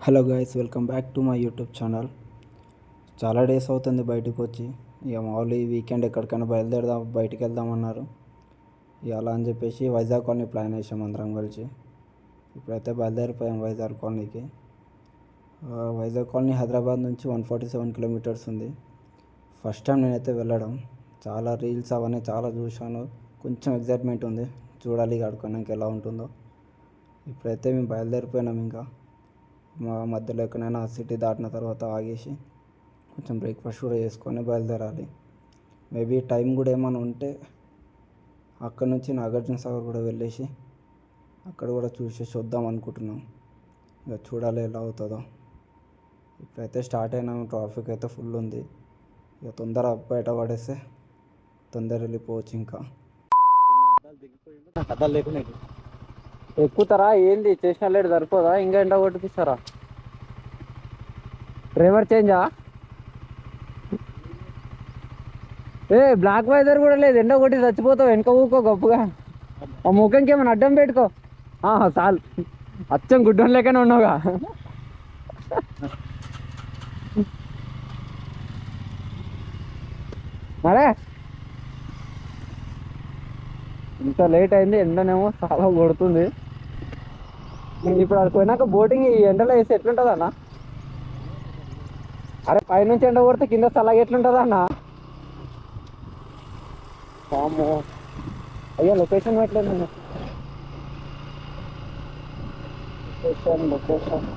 Hello guys, welcome back to my YouTube channel. చాలా days అవుతుంది బయటకు వచ్చి. ఇక మామూలు ఈ వీకెండ్ ఎక్కడికైనా బయలుదేరదాం, బయటికి వెళ్దామన్నారు. ఇక అలా అని చెప్పేసి వైజాగ్ కాలనీ ప్లాన్ వేసాం అందరం కలిసి. ఇప్పుడైతే బయలుదేరిపోయాం వైజాగ్ కాలనీకి. వైజాగ్ కాలనీ హైదరాబాద్ నుంచి 147 కిలోమీటర్స్ ఉంది. ఫస్ట్ టైం నేనైతే వెళ్ళడం. చాలా రీల్స్ అవన్నీ చాలా చూశాను. కొంచెం ఎగ్జైట్మెంట్ ఉంది, చూడాలి ఆడుకున్నాక ఎలా ఉంటుందో. ఇప్పుడైతే మేము బయలుదేరిపోయినాం. ఇంకా మా మధ్యలో ఎక్కడైనా సిటీ దాటిన తర్వాత ఆగేసి కొంచెం బ్రేక్ఫాస్ట్ కూడా చేసుకొని బయలుదేరాలి. మేబీ టైం కూడా ఏమైనా ఉంటే అక్కడ నుంచి నాగార్జున సాగర్ కూడా వెళ్ళేసి అక్కడ కూడా చూసేసి వద్దాం అనుకుంటున్నాం. ఇక చూడాలి ఎలా అవుతుందో. ఇప్పుడైతే స్టార్ట్ అయినాము. ట్రాఫిక్ అయితే ఫుల్ ఉంది. ఇక తొందర బయట పడేస్తే తొందర వెళ్ళిపోవచ్చు. ఇంకా ఎక్కుతారా ఏంది? చేసిన లేట్ సరిపోదా? ఇంకా ఎండ కొట్టిస్తారా? డ్రైవర్ చేంజా? బ్లాక్ వైజర్ కూడా లేదు, ఎండ కొట్టి చచ్చిపోతావు. వెనక ఊకో గొప్పగా. ఆ ముఖంకి ఏమైనా అడ్డం పెట్టుకో. చాలు, అచ్చం గుడ్డం లేకనే ఉన్నావుగా. మరే ఇంత లేట్ అయింది, ఎండనేమో చాలా కొడుతుంది. ఇప్పుడు అది పోయినాక బోటింగ్ ఈ ఎండలో వేసి ఎట్లుంటుంది అన్న? అరే పైనుంచి ఎండ కొడితే కింద చల్లగా ఎట్లుంటుంది అన్న? వామ్మో, అయ్యో లొకేషన్ పెట్టలేదు నేను. Location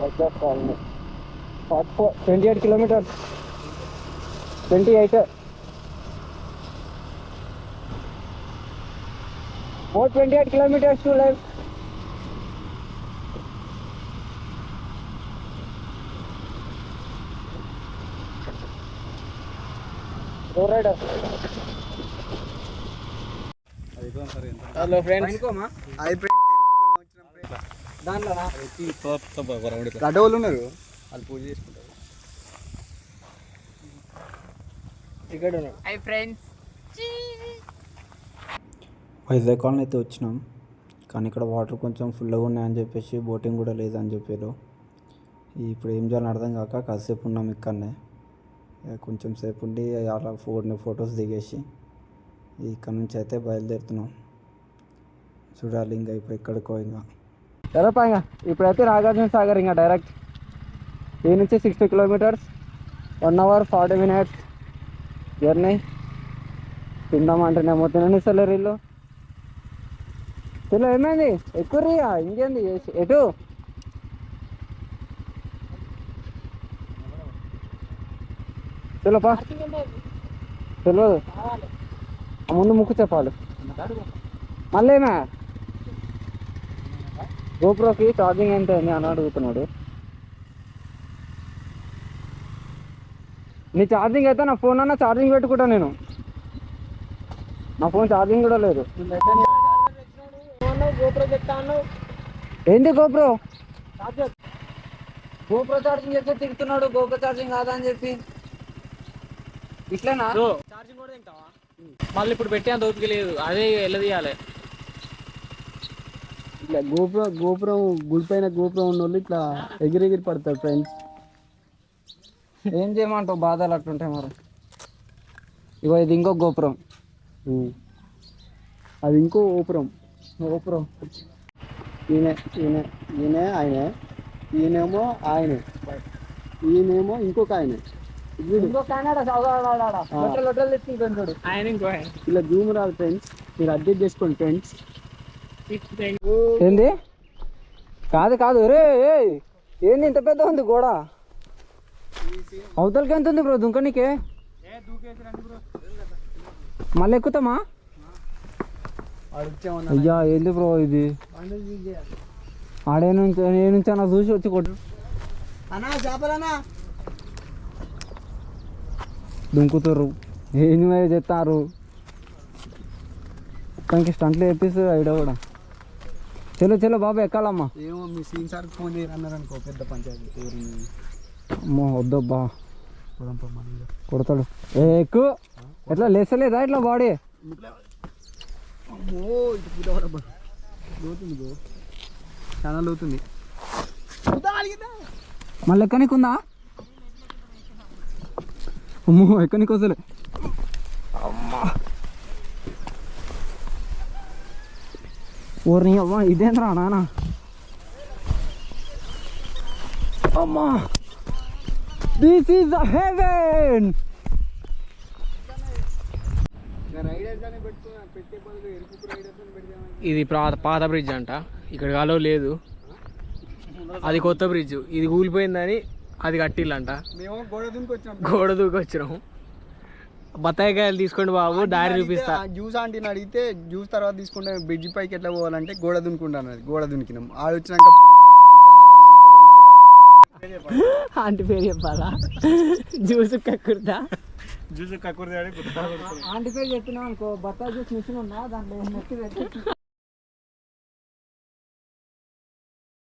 Vizag colony 28 kilometres. 28 more 28 kilometers to left. Go rider. Hello friends. Hi friends, దాంట్లోనా గడ్డవాళ్ళు ఉన్నారు, వాళ్ళు పూజ చేసుకుంటారు. ఇక్కడ హాయ్ ఫ్రెండ్స్. వైజాగ్ కాలనీ అయితే వచ్చినాం. కానీ ఇక్కడ వాటర్ కొంచెం ఫుల్గా ఉన్నాయని చెప్పేసి బోటింగ్ కూడా లేదని చెప్పారు. ఇప్పుడు ఏం చేయాలని అర్థం కాక కాసేపు ఉన్నాం ఇక్కడనే. కొంచెం సేపు ఉండి అలా ఫొటోస్ దిగేసి ఇక్కడ నుంచి అయితే బయలుదేరుతున్నాం. చూడాలి ఇంకా ఇప్పుడు ఎక్కడికో. ఇంకా సరేపా, ఇంకా ఇప్పుడైతే నాగార్జున సాగర్. ఇంకా డైరెక్ట్ ఈ నుంచి 60 కిలోమీటర్స్, 1 hour 40 minutes జర్నీ. తిందామంటేనేమో తిననిస్తలేరు వీళ్ళు. చలో ఏమైంది? ఎక్కువ ఇంకేంది ఎటు? చలోపా, తెలియదు. ముందు ముక్కు చెప్పాలి. మళ్ళీ ఏమే గోప్రోకి ఛార్జింగ్ ఎంత అయింది అని అడుగుతున్నాడు. నీ ఛార్జింగ్ అయితే నా ఫోన్ అన్న ఛార్జింగ్ పెట్టుకుంటా నేను. నా ఫోన్ ఛార్జింగ్ కూడా లేదు. ఏంటి గోప్రో? గోప్రో ఛార్జింగ్ చెప్తే తిరుగుతున్నాడు. గోప్రో ఛార్జింగ్ కాదా అని చెప్పి. ఇట్లనా ఛార్జింగ్ కూడా తింటావా? మళ్ళీ ఇప్పుడు పెట్టే అంత ఓపిక లేదు. అదే ఎలా తీయాలి? ఇట్లా గోపురం గుడిపైన గోపురం ఉన్న వాళ్ళు ఇట్లా ఎగిరెగిరి పడతారు ఫ్రెండ్స్. ఏం చేయమంటావు? బాధలు అట్లుంటాయి మరి. ఇగో ఇది ఇంకో గోపురం, అది ఇంకో గోపురం. ఈయన ఈయన ఈయన ఆయనే, ఈయనేమో ఆయనే, ఈయనేమో ఇంకొక ఆయనే. ఇలా జూమ్ రాదు ఫ్రెండ్స్, మీరు అడ్జస్ట్ చేసుకోండి ఫ్రెండ్స్. ఏంది? కాదు రే, ఏంది ఇంత పెద్ద ఉంది గోడ? అవతలకి ఎంత ఉంది బ్రో దుంకనికే? మళ్ళీ ఎక్కుతామా? అయ్యా ఏంది బ్రో ఇది? ఆడే నుంచి ఏ నుంచి అన్న చూసి వచ్చి కొట్టు దుంకుతారు. ఏంది మరి చెప్తారు? మొత్తానికి స్టంట్లు వేపిస్తారు ఐడియా కూడా. చలో బాబు ఎక్కాలమ్మా. ఏమో మీ సీన్ సార్ ఫోన్ చేయరన్నారు అనుకో, పెద్ద పంచాయతీ. అమ్మో వద్దబ్బా. కొడతాడు. ఏ ఎక్కువ ఎట్లా లేసలేదా ఇట్లా బాడీ? లోతుంది, చాలా లోతుంది. మళ్ళీ ఎక్కడికి ఉందా? అమ్మో ఎక్కడికి వస్తలే. అమ్మా ఊరిని అమ్మా ఇదేంద్రా నాన్న. అమ్మా దిస్ ఈజ్ ద హెవెన్. ఇది పాత బ్రిడ్జ్ అంట, ఇక్కడ కాలో లేదు. అది కొత్త బ్రిడ్జ్, ఇది కూలిపోయిందని అది కట్టిల్లంట. గోడ దూకి వచ్చినాము. బత్తాయికాయలు తీసుకోండి బాబు, దారి చూపిస్తా. జ్యూస్ ఆంటీని అడిగితే జ్యూస్ తర్వాత తీసుకుంటే బ్రిడ్జ్ పైకి ఎట్లా పోవాలంటే గోడ దునుకుంటాను. గోడ దునికినాం. ఆడొచ్చినాక ఆంటీ పేరు చెప్పాలా? జ్యూస్ కక్కుర్తా. జ్యూస్ కక్కుర్తా ఆంటీ పేరు చెప్పినాం అనుకో, బత్తాయి జ్యూస్ మిషన్ ఉన్నా దాంట్లో నెట్టి